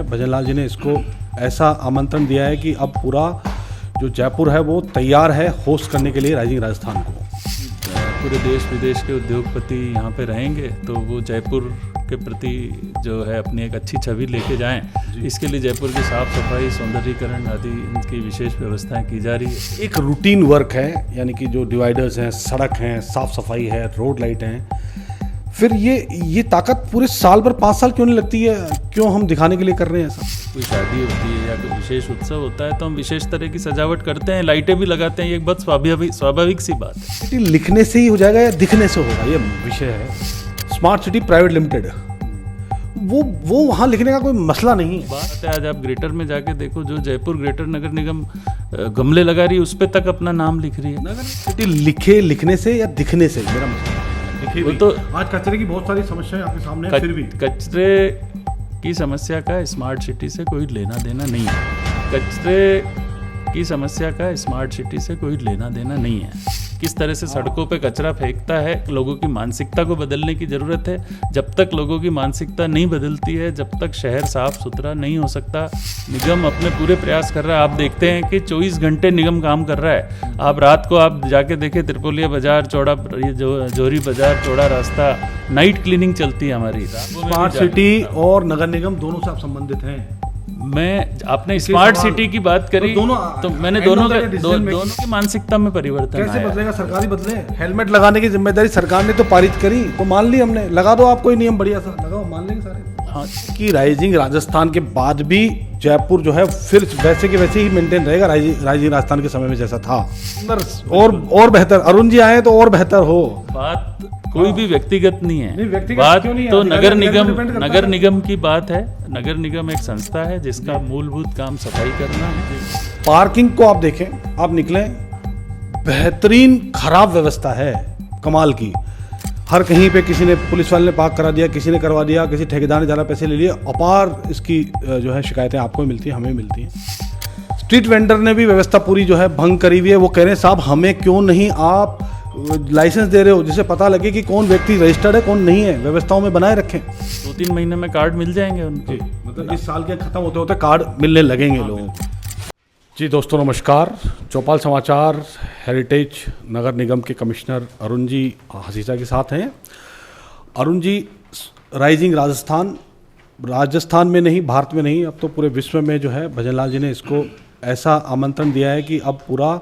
भजनलाल जी ने इसको ऐसा आमंत्रण दिया है कि अब पूरा जो जयपुर है वो तैयार है होस्ट करने के लिए राइजिंग राजस्थान को। पूरे देश विदेश के उद्योगपति यहाँ पे रहेंगे तो वो जयपुर के प्रति जो है अपनी एक अच्छी छवि लेके जाएं। इसके लिए जयपुर की साफ सफाई, सौंदर्यीकरण आदि इनकी विशेष व्यवस्थाएं की जा रही है। एक रूटीन वर्क है, यानी कि जो डिवाइडर्स हैं, सड़क हैं, साफ सफाई है, रोड लाइट हैं, फिर ये ताकत पूरे साल भर 5 साल क्यों नहीं लगती है? क्यों हम दिखाने के लिए कर रहे हैं ऐसा? कोई शादी होती है या कोई विशेष उत्सव होता है तो हम विशेष तरह की सजावट करते हैं, लाइटें भी लगाते हैं। ये एक बहुत स्वाभाविक सी बात है। सिटी लिखने से ही हो जाएगा या दिखने से होगा, ये विषय है। स्मार्ट सिटी प्राइवेट लिमिटेड वो वहाँ लिखने का कोई मसला नहीं है। बात है, आज आप ग्रेटर में जाके देखो, जो जयपुर ग्रेटर नगर निगम गमले लगा रही है उस पर तक अपना नाम लिख रही है। नगर सिटी लिखने से या दिखने से मेरा मसला वो तो आज कचरे की बहुत सारी समस्याएं आपके सामने हैं, फिर भी कचरे की समस्या का स्मार्ट सिटी से कोई लेना देना नहीं है। कचरे की समस्या का स्मार्ट सिटी से कोई लेना देना नहीं है। किस तरह से सड़कों पे कचरा फेंकता है, लोगों की मानसिकता को बदलने की ज़रूरत है। जब तक लोगों की मानसिकता नहीं बदलती है, जब तक शहर साफ सुथरा नहीं हो सकता। निगम अपने पूरे प्रयास कर रहा है। आप देखते हैं कि 24 घंटे निगम काम कर रहा है। आप रात को आप जाके देखें, त्रिपोलिया बाजार चौड़ा, जोहरी बाजार चौड़ा रास्ता, नाइट क्लीनिंग चलती है हमारी। स्मार्ट सिटी और नगर निगम दोनों से आप संबंधित हैं। आपने स्मार्ट सिटी की बात करी तो मैंने दोनों की मानसिकता में परिवर्तन कैसे बदलेगा? सरकारी बदले। हेलमेट लगाने की जिम्मेदारी सरकार ने तो पारित करी, तो मान ली हमने। लगा दो आप कोई नियम बढ़िया सा लगाओ, मान लेंगे सारे। हाँ, कि राइजिंग राजस्थान के बाद भी जयपुर जो है फिर वैसे के वैसे ही मेंटेन रहेगा, राइजिंग राजस्थान के समय में जैसा था, और बेहतर। अरुण जी आए तो और बेहतर हो। बात कोई भी व्यक्तिगत नहीं है, बात तो नगर निगम की बात है। नगर निगम एक संस्था है जिसका मूलभूत काम सफाई करना है। पार्किंग को आप देखें, आप निकलें, बेहतरीन खराब व्यवस्था है, कमाल की। हर कहीं पे किसी ने, पुलिस वाले ने पार्क करा दिया, किसी ने करवा दिया, किसी ठेकेदार ने ज़्यादा पैसे ले लिए। अपार इसकी जो है शिकायतें आपको मिलती हैं, हमें मिलती हैं। स्ट्रीट वेंडर ने भी व्यवस्था पूरी जो है भंग करी हुई है। वो कह रहे हैं साहब हमें क्यों नहीं आप लाइसेंस दे रहे हो, जिससे पता लगे कि कौन व्यक्ति रजिस्टर्ड है कौन नहीं है। व्यवस्थाओं में बनाए रखें। 2-3 महीने में कार्ड मिल जाएंगे उनको। मतलब इस साल के खत्म होते होते कार्ड मिलने लगेंगे लोगों को। जी दोस्तों नमस्कार। चौपाल समाचार हेरिटेज नगर निगम के कमिश्नर अरुण जी हसीसा के साथ हैं। अरुण जी, राइजिंग राजस्थान में नहीं, भारत में नहीं, अब तो पूरे विश्व में जो है भजनलाल जी ने इसको ऐसा आमंत्रण दिया है कि अब पूरा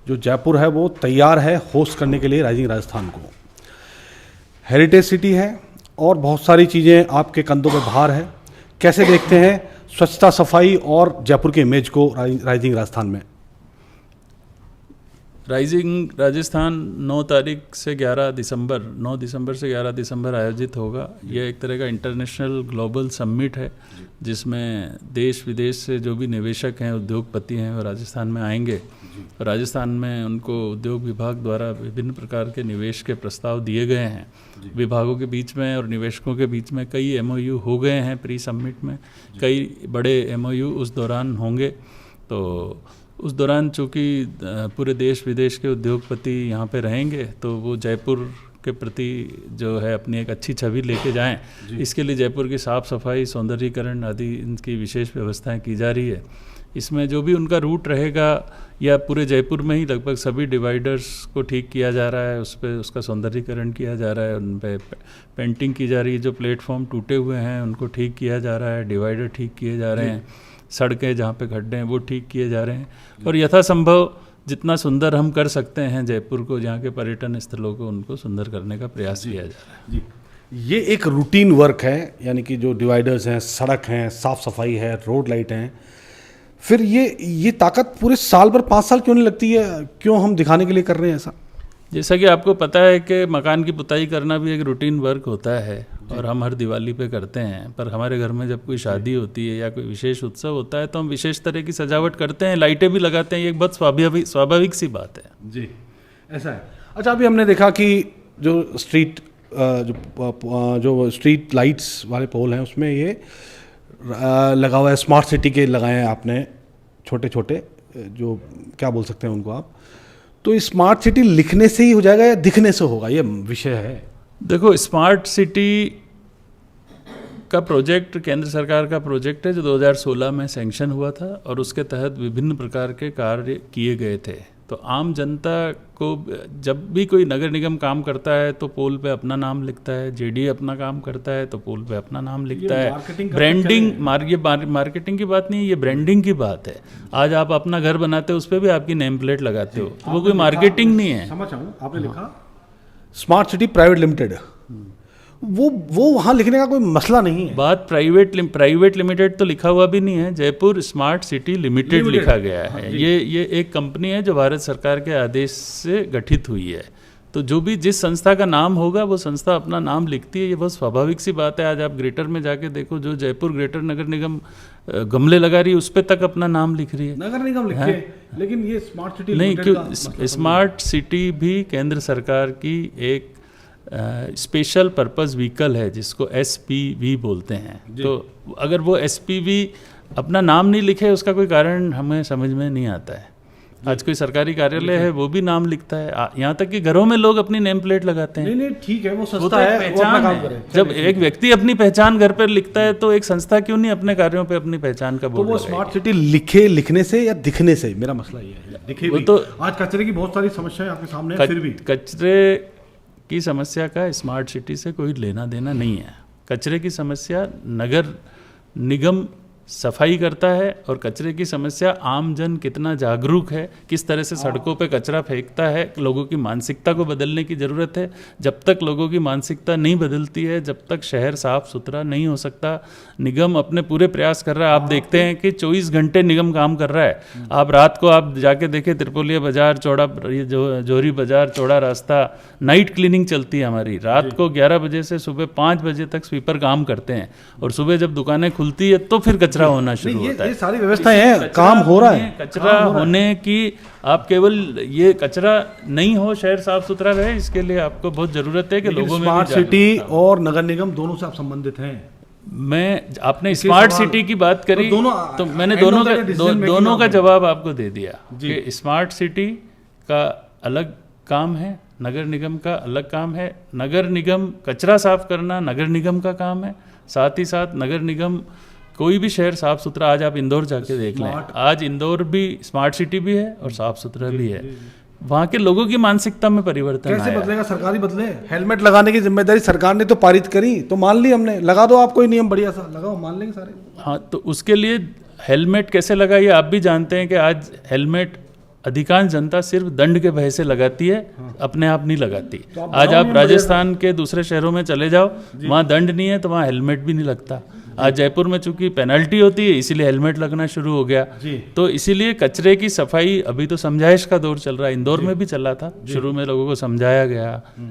जो जयपुर है वो तैयार है होस्ट करने के लिए राइजिंग राजस्थान को। हेरिटेज सिटी है और बहुत सारी चीज़ें आपके कंधों पे भार है। कैसे देखते हैं स्वच्छता, सफाई और जयपुर के इमेज को राइजिंग राजस्थान में? राइजिंग राजस्थान 9 से 11 दिसंबर आयोजित होगा। यह एक तरह का इंटरनेशनल ग्लोबल समिट है जिसमें देश विदेश से जो भी निवेशक हैं, उद्योगपति हैं, वो राजस्थान में आएंगे। राजस्थान में उनको उद्योग विभाग द्वारा विभिन्न प्रकार के निवेश के प्रस्ताव दिए गए हैं। विभागों के बीच में और निवेशकों के बीच में कई MOU हो गए हैं प्री समिट में। कई बड़े MOU उस दौरान होंगे। तो उस दौरान चूँकि पूरे देश विदेश के उद्योगपति यहाँ पे रहेंगे तो वो जयपुर के प्रति जो है अपनी एक अच्छी छवि लेके जाएं। इसके लिए जयपुर की साफ सफाई, सौंदर्यीकरण आदि इनकी विशेष व्यवस्थाएं की जा रही है। इसमें जो भी उनका रूट रहेगा, या पूरे जयपुर में ही लगभग सभी डिवाइडर्स को ठीक किया जा रहा है, उस पर उसका सौंदर्यीकरण किया जा रहा है, उन पर पेंटिंग की जा रही है। जो प्लेटफॉर्म टूटे हुए हैं उनको ठीक किया जा रहा है, डिवाइडर ठीक किए जा रहे हैं, सड़कें जहाँ पे गड्ढे हैं वो ठीक किए जा रहे हैं। और यथासंभव जितना सुंदर हम कर सकते हैं जयपुर को, जहाँ के पर्यटन स्थलों को, उनको सुंदर करने का प्रयास किया जा रहा है। ये एक रूटीन वर्क है, यानी कि जो डिवाइडर्स हैं, सड़क हैं, साफ सफाई है, रोड लाइट हैं, फिर ये ताकत पूरे साल भर 5 साल क्यों नहीं लगती है? क्यों हम दिखाने के लिए कर रहे हैं ऐसा? जैसा कि आपको पता है कि मकान की पुताई करना भी एक रूटीन वर्क होता है और हम हर दिवाली पे करते हैं। पर हमारे घर में जब कोई शादी होती है या कोई विशेष उत्सव होता है तो हम विशेष तरह की सजावट करते हैं, लाइटें भी लगाते हैं। ये एक बहुत स्वाभाविक सी बात है। जी, ऐसा है। अच्छा, अभी हमने देखा कि जो स्ट्रीट लाइट्स वाले पोल हैं उसमें ये लगा हुआ है, स्मार्ट सिटी के लगाए हैं आपने, छोटे छोटे, जो क्या बोल सकते हैं उनको आप। तो स्मार्ट सिटी लिखने से ही हो जाएगा या दिखने से होगा, ये विषय है। देखो, स्मार्ट सिटी का प्रोजेक्ट केंद्र सरकार का प्रोजेक्ट है जो 2016 में सैंक्शन हुआ था और उसके तहत विभिन्न प्रकार के कार्य किए गए थे। तो आम जनता को जब भी कोई नगर निगम काम करता है तो पोल पे अपना नाम लिखता है, जेडी अपना काम करता है तो पोल पे अपना नाम लिखता है। ब्रांडिंग मार्केटिंग की बात नहीं है, ये ब्रांडिंग की बात है। आज आप अपना घर बनाते हो उस पर भी आपकी नेम प्लेट लगाते हो, तो वो कोई मार्केटिंग नहीं है। समझ आऊँ, आपने लिखा स्मार्ट सिटी प्राइवेट लिमिटेड, वो वहाँ लिखने का कोई मसला नहीं है। बात प्राइवेट लिमिटेड तो लिखा हुआ भी नहीं है, जयपुर स्मार्ट सिटी लिमिटेड लिखा गया है। ये एक कंपनी है जो भारत सरकार के आदेश से गठित हुई है। तो जो भी जिस संस्था का नाम होगा वो संस्था अपना नाम लिखती है, ये बहुत स्वाभाविक सी बात है। आज आप ग्रेटर में जाके देखो, जो जयपुर ग्रेटर नगर निगम गमले लगा रही है उस पर तक अपना नाम लिख रही है, नगर निगम लिखे, लेकिन ये स्मार्ट सिटी नहीं, क्यों स्मार्ट सिटी भी केंद्र सरकार की एक स्पेशल पर्पस व्हीकल है जिसको SPV बोलते हैं। तो अगर वो SPV अपना नाम नहीं लिखे उसका कोई कारण हमें समझ में नहीं आता है। आज कोई सरकारी कार्यालय है वो भी नाम लिखता है, यहाँ तक कि घरों में लोग अपनी नेम प्लेट लगाते हैं। नहीं ठीक है, वो संस्था है, पहचान है। जब एक व्यक्ति अपनी पहचान घर पर लिखता है तो एक संस्था क्यों नहीं अपने कार्यों पे अपनी पहचान का बोर्ड लगाएगी? तो वो स्मार्ट सिटी लिखने से या दिखने से, मेरा मसला ये है। दिखे भी तो आज कचरे की बहुत सारी समस्याएं आपके सामने है, फिर भी कचरे की समस्या का स्मार्ट सिटी से कोई लेना देना नहीं है। कचरे की समस्या नगर निगम सफाई करता है और कचरे की समस्या आम जन कितना जागरूक है, किस तरह से सड़कों पे कचरा फेंकता है, लोगों की मानसिकता को बदलने की ज़रूरत है। जब तक लोगों की मानसिकता नहीं बदलती है, जब तक शहर साफ सुथरा नहीं हो सकता। निगम अपने पूरे प्रयास कर रहा है। आप देखते हैं कि 24 घंटे निगम काम कर रहा है। आप रात को आप जाके देखें, त्रिपोलिया बाजार चौड़ा, जोहरी बाजार चौड़ा रास्ता, नाइट क्लीनिंग चलती है हमारी। रात को 11 बजे से सुबह 5 बजे तक स्वीपर काम करते हैं और सुबह जब दुकानें खुलती है तो फिर कचरा होना शुरू होता है। ये सारी व्यवस्थाएं हैं, काम हो रहा है। कचरा होने की आप केवल ये कचरा नहीं हो, शहर साफ सुथरा रहे, इसके लिए आपको बहुत जरूरत है कि लोगों में स्मार्ट सिटी और नगर निगम दोनों से आप संबंधित हैं। आपने स्मार्ट सिटी की बात करी तो मैंने दोनों का जवाब आपको दे दिया कि स्मार्ट सिटी का अलग काम है, नगर निगम का अलग काम है। नगर निगम कचरा साफ करना नगर निगम का काम है, साथ ही साथ नगर निगम कोई भी शहर साफ सुथरा, आज आप इंदौर जाके देख लें, आज इंदौर भी स्मार्ट सिटी भी है और साफ सुथरा भी है। वहाँ के लोगों की मानसिकता में परिवर्तन कैसे बदलेगा? सरकारी बदले। हेलमेट लगाने की जिम्मेदारी सरकार ने तो पारित करी, तो मान ली हमने, लगा दो आप कोई नियम बढ़िया सा लगाओ, मान लेंगे सारे। हाँ, तो उसके लिए हेलमेट कैसे लगाइए आप भी जानते हैं कि आज हेलमेट अधिकांश जनता सिर्फ दंड के भय से लगाती है, अपने आप नहीं लगाती। तो आज आप राजस्थान के दूसरे शहरों में चले जाओ, वहाँ दंड नहीं है तो वहाँ हेलमेट भी नहीं लगता। आज जयपुर में चूंकि पेनल्टी होती है इसीलिए हेलमेट लगना शुरू हो गया। तो इसीलिए कचरे की सफाई अभी तो समझाइश का दौर चल रहा है, इंदौर में भी चला था। शुरू में लोगों को समझाया गया,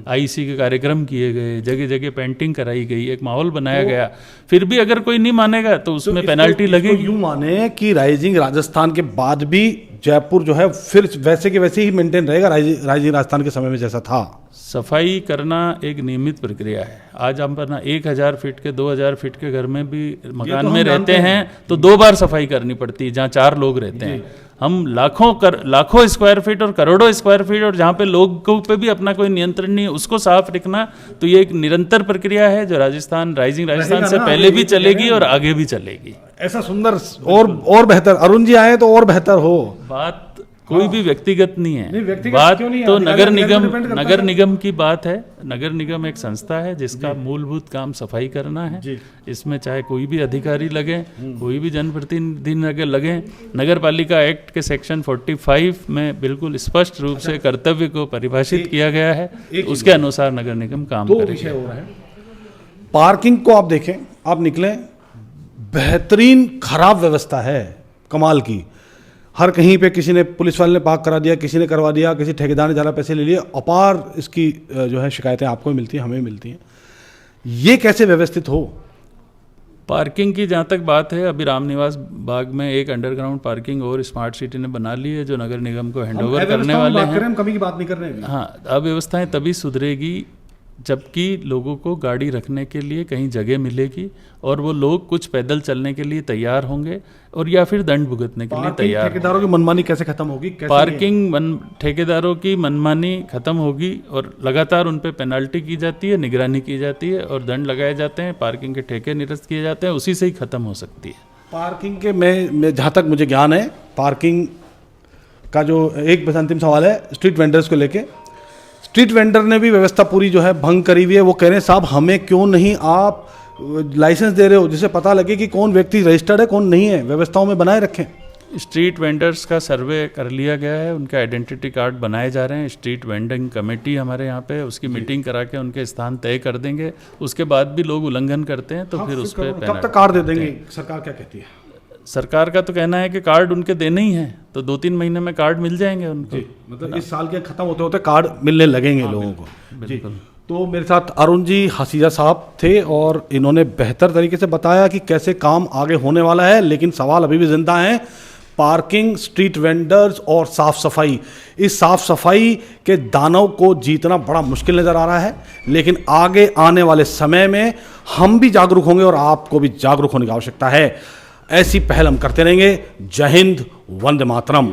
IC के कार्यक्रम किए गए, जगह जगह पेंटिंग कराई गई, एक माहौल बनाया गया। फिर भी अगर कोई नहीं मानेगा तो उसमें पेनल्टी लगेगी। यूं माने कि राइजिंग राजस्थान के बाद भी जयपुर जो है फिर वैसे के वैसे ही मेंटेन रहेगा राइजिंग राजस्थान के समय में जैसा था। सफाई करना एक नियमित प्रक्रिया है। आज हम अपना 1000 फीट के 2000 फीट के घर में भी मकान में रहते हैं तो 2 बार सफाई करनी पड़ती है, जहाँ 4 लोग रहते हैं। हम लाखों स्क्वायर फीट और करोड़ों स्क्वायर फीट और जहाँ पे लोगों पे भी अपना कोई नियंत्रण नहीं है उसको साफ रखना, तो ये एक निरंतर प्रक्रिया है जो राजस्थान राइजिंग राजस्थान से पहले भी चलेगी और आगे भी चलेगी। ऐसा सुंदर और बेहतर अरुण जी आए तो और बेहतर हो। बात कोई भी व्यक्तिगत नहीं है, बात तो नगर निगम की बात है। नगर निगम एक संस्था है जिसका मूलभूत काम सफाई करना है। इसमें चाहे कोई भी अधिकारी लगे, कोई भी जनप्रतिनिधि लगे, नगर पालिका एक्ट के सेक्शन 45 में बिल्कुल स्पष्ट रूप से कर्तव्य को परिभाषित किया गया है, उसके अनुसार नगर निगम काम करेगा। पार्किंग को आप देखें, आप निकलें, बेहतरीन खराब व्यवस्था है, कमाल की। हर कहीं पे किसी ने, पुलिस वाले ने पार्क करा दिया, किसी ने करवा दिया, किसी ठेकेदार ने ज़्यादा पैसे ले लिए। अपार इसकी जो है शिकायतें आपको मिलती हैं, हमें मिलती हैं। ये कैसे व्यवस्थित हो? पार्किंग की जहाँ तक बात है, अभी रामनिवास बाग में एक अंडरग्राउंड पार्किंग और स्मार्ट सिटी ने बना ली है जो नगर निगम को हैंडओवर करने वाले हैं। हम कमी की बात नहीं कर रहे हैं। हाँ, अव्यवस्थाएं तभी सुधरेगी जबकि लोगों को गाड़ी रखने के लिए कहीं जगह मिलेगी और वो लोग कुछ पैदल चलने के लिए तैयार होंगे और या फिर दंड भुगतने के लिए तैयार होंगे। ठेकेदारों की मनमानी कैसे खत्म होगी? ठेकेदारों की मनमानी खत्म होगी और लगातार उन पे पेनल्टी की जाती है, निगरानी की जाती है और दंड लगाए जाते हैं, पार्किंग के ठेके निरस्त किए जाते हैं, उसी से ही खत्म हो सकती है। पार्किंग के मैं जहाँ तक मुझे ज्ञान है, पार्किंग का जो एक बस अंतिम सवाल है स्ट्रीट वेंडर्स को लेके, स्ट्रीट वेंडर ने भी व्यवस्था पूरी जो है भंग करी हुई है। वो कह रहे हैं साहब हमें क्यों नहीं आप लाइसेंस दे रहे हो जिससे पता लगे कि कौन व्यक्ति रजिस्टर्ड है कौन नहीं है, व्यवस्थाओं में बनाए रखें। स्ट्रीट वेंडर्स का सर्वे कर लिया गया है, उनके आइडेंटिटी कार्ड बनाए जा रहे हैं। स्ट्रीट वेंडिंग कमेटी हमारे यहाँ पे उसकी मीटिंग करा के उनके स्थान तय कर देंगे। उसके बाद भी लोग उल्लंघन करते हैं तो फिर उस पर कब तक कार्ड दे देंगे? सरकार क्या कहती है? सरकार का तो कहना है कि कार्ड उनके देने ही हैं, तो 2-3 महीने में कार्ड मिल जाएंगे उनको। मतलब इस साल के खत्म होते होते कार्ड मिलने लगेंगे लोगों को। बिल्कुल। तो मेरे साथ अरुण जी हसीजा साहब थे और इन्होंने बेहतर तरीके से बताया कि कैसे काम आगे होने वाला है, लेकिन सवाल अभी भी जिंदा है। पार्किंग, स्ट्रीट वेंडर्स और साफ सफाई, इस साफ सफाई के दानव को जीतना बड़ा मुश्किल नजर आ रहा है, लेकिन आगे आने वाले समय में हम भी जागरूक होंगे और आपको भी जागरूक होने की आवश्यकता है। ऐसी पहल हम करते रहेंगे। जय हिंद, वंदे मातरम।